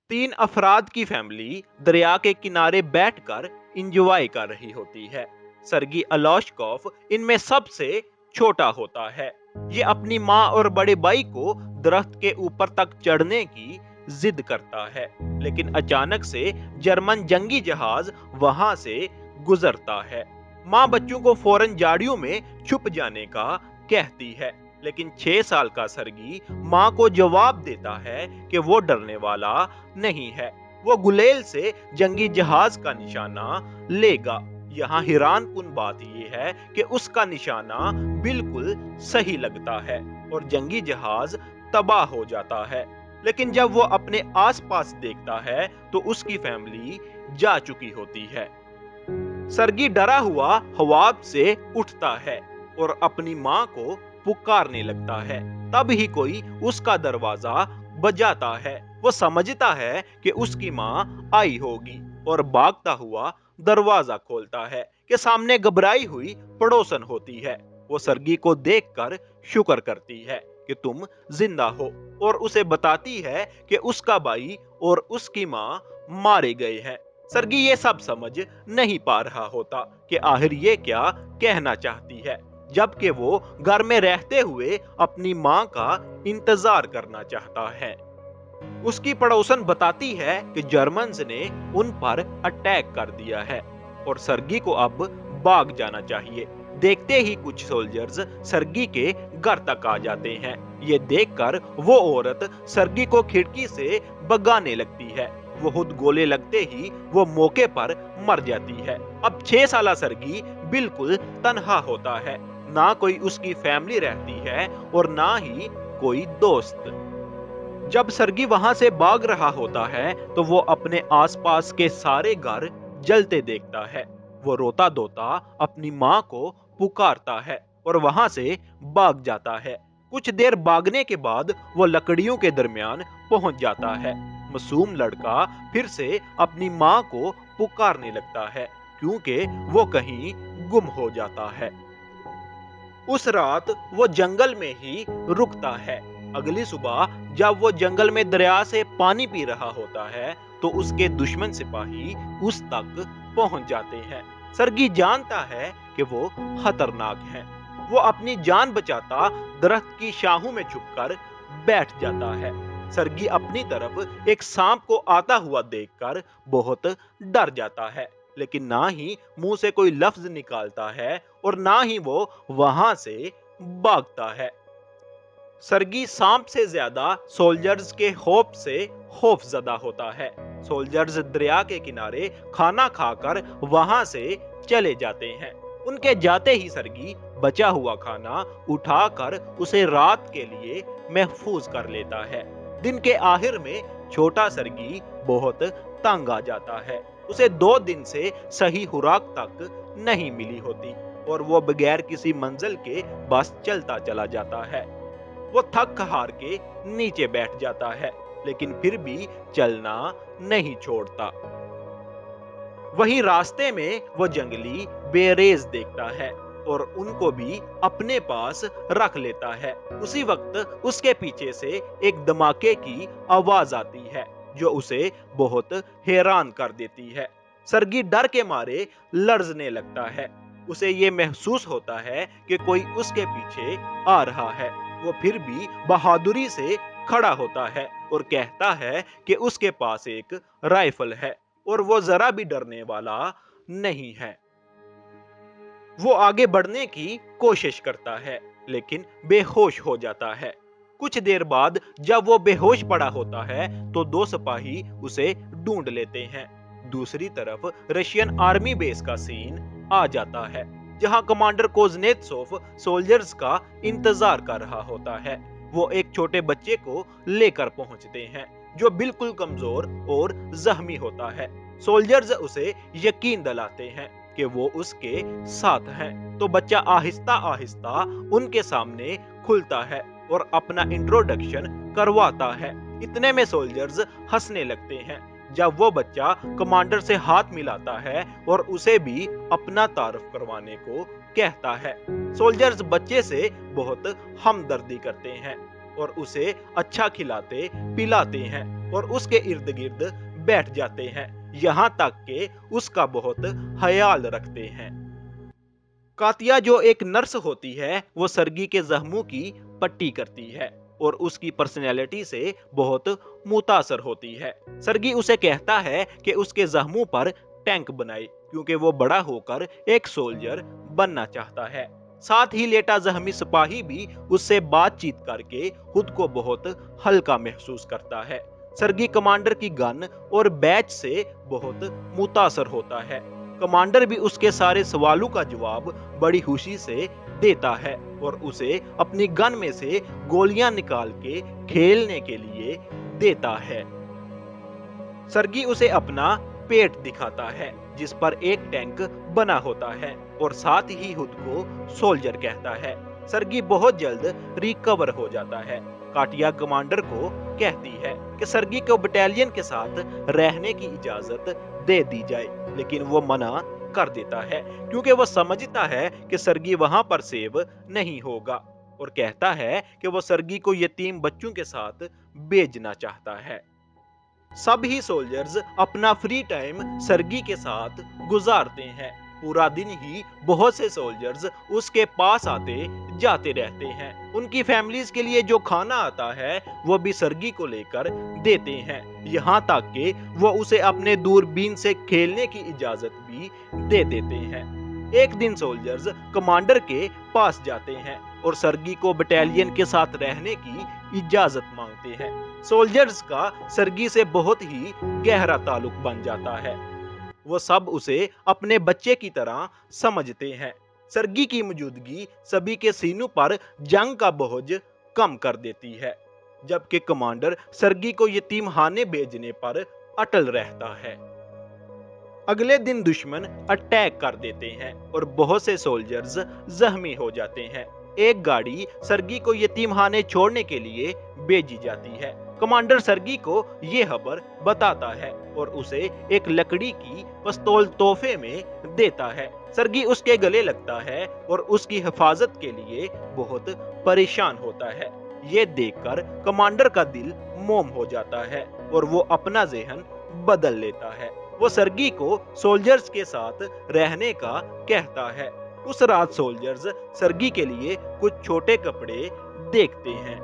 तीन अफराद की फैमिली दरिया के किनारे बैठकर इंजॉय कर रही होती है। सर्गी अलोशकोफ इनमें सबसे छोटा होता है। ये अपनी माँ और बड़े भाई को दरख्त के ऊपर तक चढ़ने की जिद करता है, लेकिन अचानक से जर्मन जंगी जहाज वहां से गुजरता है। माँ बच्चों को फौरन झाड़ियों में छुप जाने का कहती है, लेकिन 6 साल का सर्गी माँ को जवाब देता है कि वो डरने वाला नहीं है। वो गुलेल से जंगी जहाज का निशाना लेगा। यहाँ हैरानकुन बात यह है कि उसका निशाना बिल्कुल सही लगता है और जंगी जहाज तबाह हो जाता है। लेकिन जब वो अपने आसपास देखता है तो उसकी फैमिली जा चुकी होती है। सर्गी डरा हुआ हवा से उठता है और अपनी माँ को पुकारने लगता है। तब ही कोई उसका दरवाजा बजाता है। वो समझता है कि उसकी माँ आई होगी और भागता हुआ दरवाजा खोलता है कि सामने घबराई हुई पड़ोसन होती है। वो सर्गी को देखकर शुक्र करती है कि तुम जिंदा हो और उसे बताती है कि उसका भाई और उसकी माँ मारे गए हैं। सर्गी ये सब समझ नहीं पा रहा होता कि आखिर ये क्या कहना चाहती है, जबकि वो घर में रहते हुए अपनी माँ का इंतजार करना चाहता है। उसकी पड़ोसन बताती है कि जर्मन्स ने उन पर अटैक कर दिया है और सर्गी को अब भाग जाना चाहिए। देखते ही कुछ सोल्जर्स सर्गी के घर तक आ जाते हैं। ये देखकर वो औरत सर्गी को खिड़की से भगाने लगती है। वो खुद गोले लगते ही वो मौके पर मर जाती है। अब 6 साला सर्गी बिल्कुल तन्हा होता है। ना कोई उसकी फैमिली रहती है और ना ही कोई दोस्त। जब सर्गी वहां से भाग रहा होता है तो वो अपने आसपास के सारे घर जलते देखता है। वो रोता धोता अपनी माँ को पुकारता है और वहां से भाग जाता है। कुछ देर भागने के बाद वो लकड़ियों के दरमियान पहुंच जाता है। मासूम लड़का फिर से अपनी माँ को पुकारने लगता है, क्योंकि वो कहीं गुम हो जाता है। उस रात वो जंगल में ही रुकता है। अगली सुबह जब वो जंगल में दरिया से पानी पी रहा होता है तो उसके दुश्मन सिपाही उस तक पहुंच जाते हैं। सर्गी जानता है कि वो खतरनाक है। वो अपनी जान बचाता दरख्त की शाहों में छुपकर बैठ जाता है। सर्गी अपनी तरफ एक सांप को आता हुआ देखकर बहुत डर जाता है, लेकिन ना ही मुंह से कोई लफ्ज निकालता है और ना ही वो वहां से भागता है। सर्गी सांप से ज्यादा सोल्जर्स के खौफ से खौफजदा होता है। सोल्जर्स दरिया के किनारे खाना खाकर वहां से चले जाते हैं। उनके जाते ही सर्गी बचा हुआ खाना उठाकर उसे रात के लिए महफूज कर लेता है। दिन के आखिर में छोटा सर्गी बहुत तंग आ जाता है। उसे 2 दिन से सही खुराक तक नहीं मिली होती और वो बगैर किसी मंजिल के बस चलता चला जाता है। वो थक हार के नीचे बैठ जाता है, लेकिन फिर भी चलना नहीं छोड़ता। वहीं रास्ते में वो जंगली बेरेज देखता है और उनको भी अपने पास रख लेता है। उसी वक्त उसके पीछे से एक धमाके की आवाज आती है जो उसे बहुत हैरान कर देती है। सर्गी डर के मारे लर्जने लगता है। उसे ये महसूस होता है कि कोई उसके पीछे आ रहा है। वो फिर भी बहादुरी से खड़ा होता है और कहता है कि उसके पास एक राइफल है और वो जरा भी डरने वाला नहीं है। वो आगे बढ़ने की कोशिश करता है, लेकिन बेहोश हो जाता है। कुछ देर बाद जब वो बेहोश पड़ा होता है तो 2 सिपाही उसे ढूंढ लेते हैं। दूसरी तरफ रशियन आर्मी बेस का सीन आ जाता है, जहां कमांडर कोज़नेत्सोव सोल्जर्स का इंतजार कर रहा होता है। वो एक छोटे बच्चे को लेकर पहुंचते हैं जो बिल्कुल कमजोर और जख्मी होता है। सोल्जर्स उसे यकीन दिलाते हैं कि वो उसके साथ हैं, तो बच्चा आहिस्ता आहिस्ता उनके सामने खुलता है और अपना इंट्रोडक्शन करवाता है। इतने में सोल्जर्स हंसने लगते हैं जब वो बच्चा कमांडर से हाथ मिलाता है और उसे भी अपना तारुफ करवाने को कहता है। सोल्जर्स बच्चे से बहुत हमदर्दी करते हैं और उसे अच्छा खिलाते पिलाते हैं और उसके इर्द गिर्द बैठ जाते हैं, यहाँ तक कि उसका बहुत ख्याल रखते हैं। कातिया जो एक नर्स होती है, वो सर्गी के जख्मों की पट्टी करती है और उसकी पर्सनैलिटी से बहुत मुतासर होती है। सर्गी उसे कहता है कि उसके जख्मों पर टैंक बनाए, क्योंकि वो बड़ा होकर एक सोल्जर बनना चाहता है। साथ ही लेटा जख्मी सिपाही भी उससे बातचीत करके खुद को बहुत हल्का महसूस करता है। सर्गी कमांडर की गन और बैच से बहुत मुतासर होता है। कमांडर भी उसके सारे सवालों का जवाब बड़ी खुशी से देता है और उसे अपनी गन में से गोलियां निकाल के खेलने के लिए देता है। सर्गी उसे अपना पेट दिखाता है, जिस पर एक टैंक बना होता है और साथ ही खुद को सोल्जर कहता है। सर्गी बहुत जल्द रिकवर हो जाता है। काटिया कमांडर को कहती है कि सर्गी को बटालियन के साथ रहने की इजाजत दे दी जाए, लेकिन वो मना कर देता है क्योंकि वो समझता है कि सर्गी वहां पर सेव नहीं होगा और कहता है कि वो सर्गी को यतीम बच्चों के साथ भेजना चाहता है। सभी सोल्जर्स अपना फ्री टाइम सर्गी के साथ गुजारते हैं। पूरा दिन ही बहुत से सोल्जर्स उसके पास आते जाते रहते हैं। उनकी फैमिलीज के लिए जो खाना आता है वो भी सर्गी को लेकर देते हैं, यहाँ तक कि वो उसे अपने दूरबीन से खेलने की इजाजत भी दे देते हैं। एक दिन सोल्जर्स कमांडर के पास जाते हैं और सर्गी को बटालियन के साथ रहने की इजाजत मांगते हैं। सोल्जर्स का सर्गी से बहुत ही गहरा ताल्लुक बन जाता है। वो सब उसे अपने बच्चे की तरह समझते हैं। सर्गी की मौजूदगी सभी के सीनों पर जंग का बोझ कम कर देती है, जबकि कमांडर सर्गी को यतीमखाने भेजने पर अटल रहता है। अगले दिन दुश्मन अटैक कर देते हैं और बहुत से सोल्जर्स जख्मी हो जाते हैं। एक गाड़ी सर्गी को यतीमखाने छोड़ने के लिए भेजी जाती है। कमांडर सर्गी को ये खबर बताता है और उसे एक लकड़ी की पिस्तौल तोहफे में देता है। सर्गी उसके गले लगता है और उसकी हिफाजत के लिए बहुत परेशान होता है। ये देखकर कमांडर का दिल मोम हो जाता है और वो अपना ज़हन बदल लेता है। वो सर्गी को सोल्जर्स के साथ रहने का कहता है। उस रात सोल्जर्स सर्गी के लिए कुछ छोटे कपड़े देखते हैं।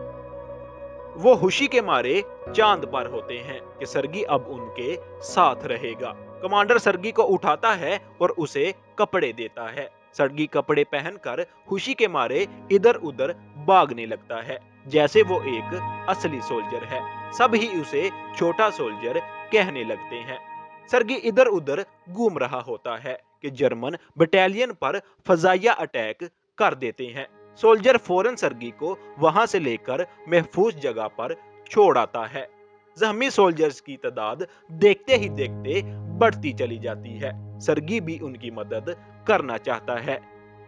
वो खुशी के मारे चांद पर होते हैं कि सर्गी अब उनके साथ रहेगा। कमांडर सर्गी को उठाता है और उसे कपड़े देता है। सर्गी कपड़े पहनकर खुशी के मारे इधर उधर भागने लगता है, जैसे वो एक असली सोल्जर है। सब ही उसे छोटा सोल्जर कहने लगते हैं। सर्गी इधर उधर घूम रहा होता है कि जर्मन बटालियन पर फजाइया अटैक कर देते हैं। सोल्जर फौरन सर्गी को वहां से लेकर महफूज जगह पर छोड़ आता है। जख्मी सोल्जर्स की तादाद देखते ही देखते बढ़ती चली जाती है। सर्गी भी उनकी मदद करना चाहता है।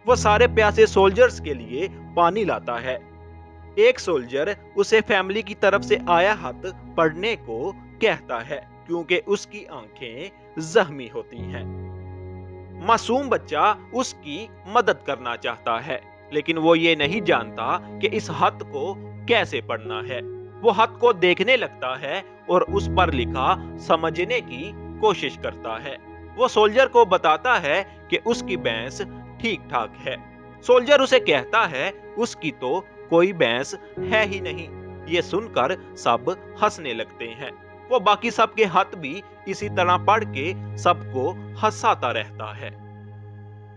वो सारे प्यासे सोल्जर्स के लिए पानी लाता है। एक सोल्जर उसे फैमिली की तरफ से आया खत पढ़ने को कहता है, क्योंकि उसकी आंखें जख्मी होती हैं। मासूम बच्चा उसकी मदद करना चाहता है, लेकिन वो ये नहीं जानता कि इस खत को कैसे पढ़ना है। वो खत को देखने लगता है और उस पर लिखा समझने की कोशिश करता है। वो सोल्जर को बताता है कि उसकी भैंस ठीक ठाक है। सोल्जर उसे कहता है उसकी तो कोई भैंस है ही नहीं। ये सुनकर सब हंसने लगते हैं। वो बाकी सबके खत भी इसी तरह पढ़ के सबको हंसाता रहता है।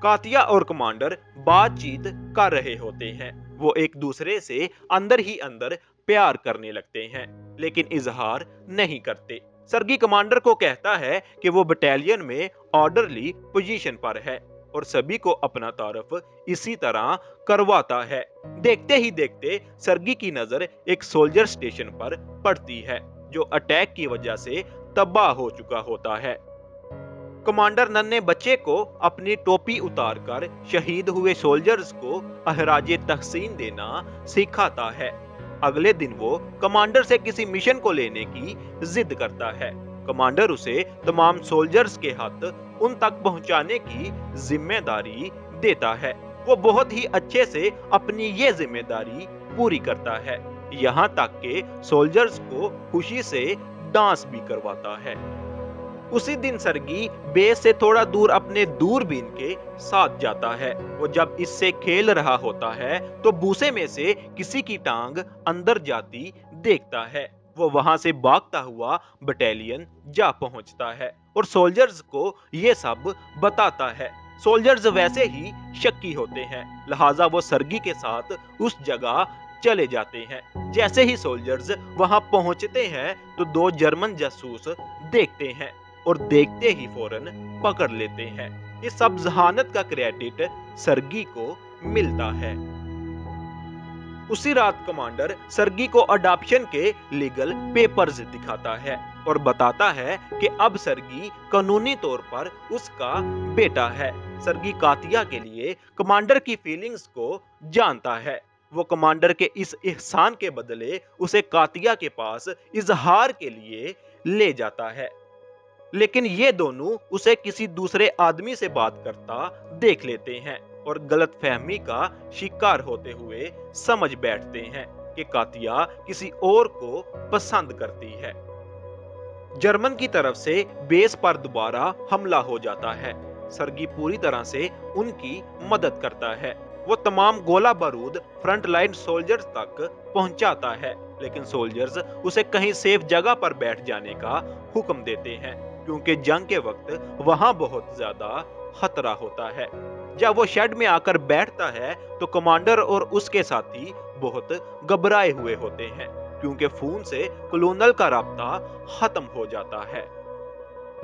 कातिया और कमांडर बातचीत कर रहे होते हैं। वो एक दूसरे से अंदर ही अंदर प्यार करने लगते हैं, लेकिन इजहार नहीं करते। सर्गी कमांडर को कहता है कि वो बटालियन में ऑर्डरली पोजीशन पर है और सभी को अपना तारुफ इसी तरह करवाता है। देखते ही देखते सर्गी की नजर एक सोल्जर स्टेशन पर पड़ती है, जो अटैक की वजह से तबाह हो चुका होता है। कमांडर नन्हे बच्चे को अपनी टोपी उतारकर शहीद हुए सोल्जर्स को अहराजे तहसीन देना सिखाता है। अगले दिन वो कमांडर से किसी मिशन को लेने की जिद करता है। कमांडर उसे तमाम सोल्जर्स के हाथ उन तक पहुंचाने की जिम्मेदारी देता है। वो बहुत ही अच्छे से अपनी ये जिम्मेदारी पूरी करता है। यहाँ तक कि सोल्जर्स को खुशी से डांस भी करवाता है। उसी दिन सर्गी बेस से थोड़ा दूर अपने दूरबीन के साथ जाता है। वो जब इससे खेल रहा होता है तो भूसे में से किसी की टांग अंदर जाती देखता है। वो वहां से भागता हुआ बटालियन जा पहुंचता है और सोल्जर्स को ये सब बताता है। सोल्जर्स वैसे ही शक्की होते हैं, लिहाजा वो सर्गी के साथ उस जगह चले जाते हैं। जैसे ही सोल्जर्स वहां पहुंचते हैं तो दो जर्मन जासूस देखते हैं और देखते ही फौरन पकड़ लेते हैं। इस सब जहानत का क्रेडिट सर्गी को मिलता है। उसी रात कमांडर सर्गी को अडॉप्शन के लीगल पेपर्स दिखाता है और बताता है कि अब सर्गी कानूनी तौर पर उसका बेटा है। सर्गी कातिया के लिए कमांडर की फीलिंग्स को जानता है। वो कमांडर के इस एहसान के बदले उसे कातिया के पास इजहार के लिए ले जाता है, लेकिन ये दोनों उसे किसी दूसरे आदमी से बात करता देख लेते हैं और गलतफहमी का शिकार होते हुए समझ बैठते हैं कि कातिया किसी और को पसंद करती है। जर्मन की तरफ से बेस पर दोबारा हमला हो जाता है। सर्गी पूरी तरह से उनकी मदद करता है। वो तमाम गोला बारूद फ्रंट लाइन सोल्जर्स तक पहुंचाता है, लेकिन सोल्जर्स उसे कहीं सेफ जगह पर बैठ जाने का हुक्म देते हैं, क्योंकि जंग के वक्त वहां बहुत ज्यादा खतरा होता है। जब वो शेड में आकर बैठता है तो कमांडर और उसके साथी बहुत घबराए हुए होते हैं, क्योंकि खून से कलोनल का राब्ता खत्म हो जाता है।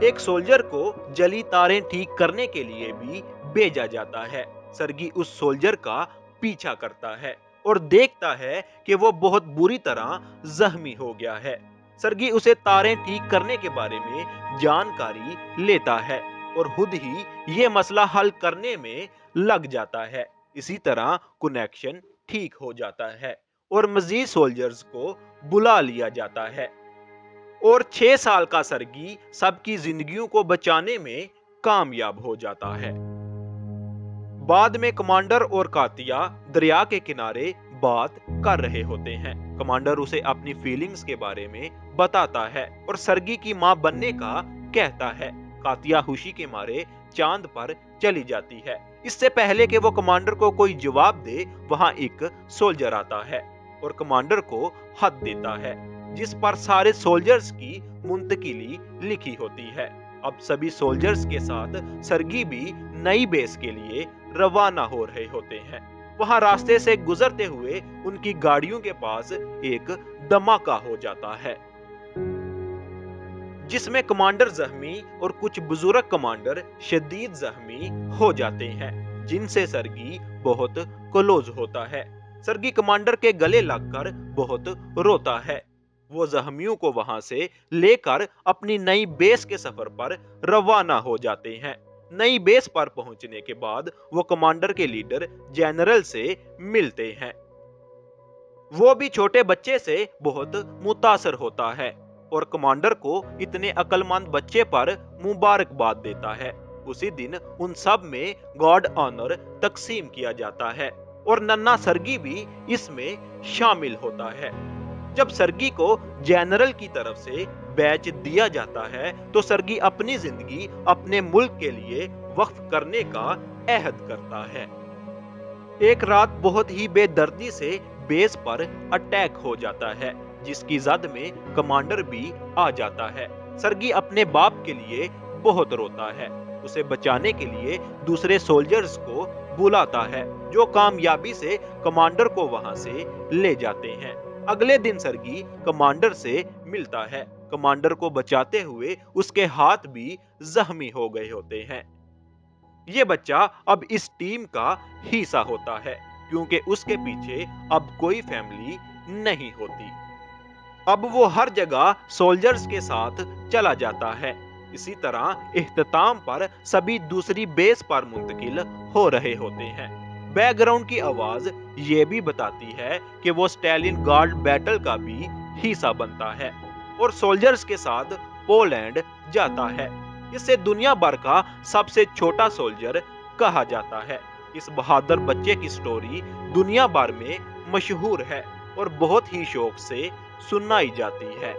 एक सोल्जर को जली तारें ठीक करने के लिए भी भेजा जाता है। सर्गी उस सोल्जर का पीछा करता है और देखता है कि वो बहुत बुरी तरह जख्मी हो गया है। सर्गी उसे तारें ठीक करने के बारे में जानकारी लेता है और खुद ही ये मसला हल करने में लग जाता है। इसी तरह कनेक्शन ठीक हो जाता है और मजीद सोल्जर्स को बुला लिया जाता है और 6 साल का सर्गी सबकी जिंदगियों को बचाने में कामयाब हो जाता है। बाद में कमांडर और कातिया दरिया के किनारे बात कर रहे होते हैं। कमांडर उसे अपनी फीलिंग्स के बारे में बताता है और सर्गी की मां बनने का कहता है। कातिया खुशी के मारे चांद पर चली जाती है। इससे पहले कि वो कमांडर को कोई जवाब दे, वहां एक सोल्जर आता है और कमांडर को खत देता है, जिस पर सारे सोल्जर्स की मुंतकिली लिखी होती है। अब सभी सोल्जर्स के साथ सर्गी भी नई बेस के लिए रवाना हो रहे होते हैं। वहां रास्ते से गुजरते हुए उनकी गाड़ियों के पास एक धमाका हो जाता है, जिसमें कमांडर जख्मी और कुछ बुजुर्ग कमांडर शदीद जख्मी हो जाते हैं, जिनसे सर्गी बहुत क्लोज होता है। सर्गी कमांडर के गले लगकर बहुत रोता है। वो जख्मियों को वहां से लेकर अपनी नई बेस के सफर पर रवाना हो जाते हैं। नई बेस पर पहुंचने के बाद वो कमांडर के लीडर जनरल से मिलते हैं। वो भी छोटे बच्चे से बहुत मुतासर होता है और कमांडर को इतने अक्लमंद बच्चे पर मुबारकबाद देता है। उसी दिन उन सब में गॉड ऑनर तकसीम किया जाता है और नन्ना सर्गी भी इसमें शामिल होता है। जब सर्गी को जनरल की तरफ से बैच दिया जाता है तो सर्गी अपनी जिंदगी अपने मुल्क के लिए वक्फ करने का अहद करता है। एक रात बहुत ही बेदर्दी से बेस पर अटैक हो जाता है, जिसकी जद में कमांडर भी आ जाता है। सर्गी अपने बाप के लिए बहुत रोता है। उसे बचाने के लिए दूसरे सोल्जर्स को बुलाता है, जो कामयाबी से कमांडर को वहां से ले जाते हैं। अगले दिन सर्गी कमांडर से मिलता है। कमांडर को बचाते हुए उसके हाथ भी जख्मी हो गए होते हैं। ये बच्चा अब इस टीम का हिस्सा होता है, क्योंकि उसके पीछे अब कोई फैमिली नहीं होती। अब वो हर जगह सोल्जर्स के साथ चला जाता है। इसी तरह इख्तिताम पर सभी दूसरी बेस पर मुंतकिल हो रहे होते हैं। बैकग्राउंड की आवाज ये भी बताती है कि वो स्टालिन गार्ड बैटल का भी हिस्सा बनता है और सोल्जर्स के साथ पोलैंड जाता है। इसे दुनिया भर का सबसे छोटा सोल्जर कहा जाता है। इस बहादुर बच्चे की स्टोरी दुनिया भर में मशहूर है اور بہت ہی شوق سے سنائی جاتی ہے۔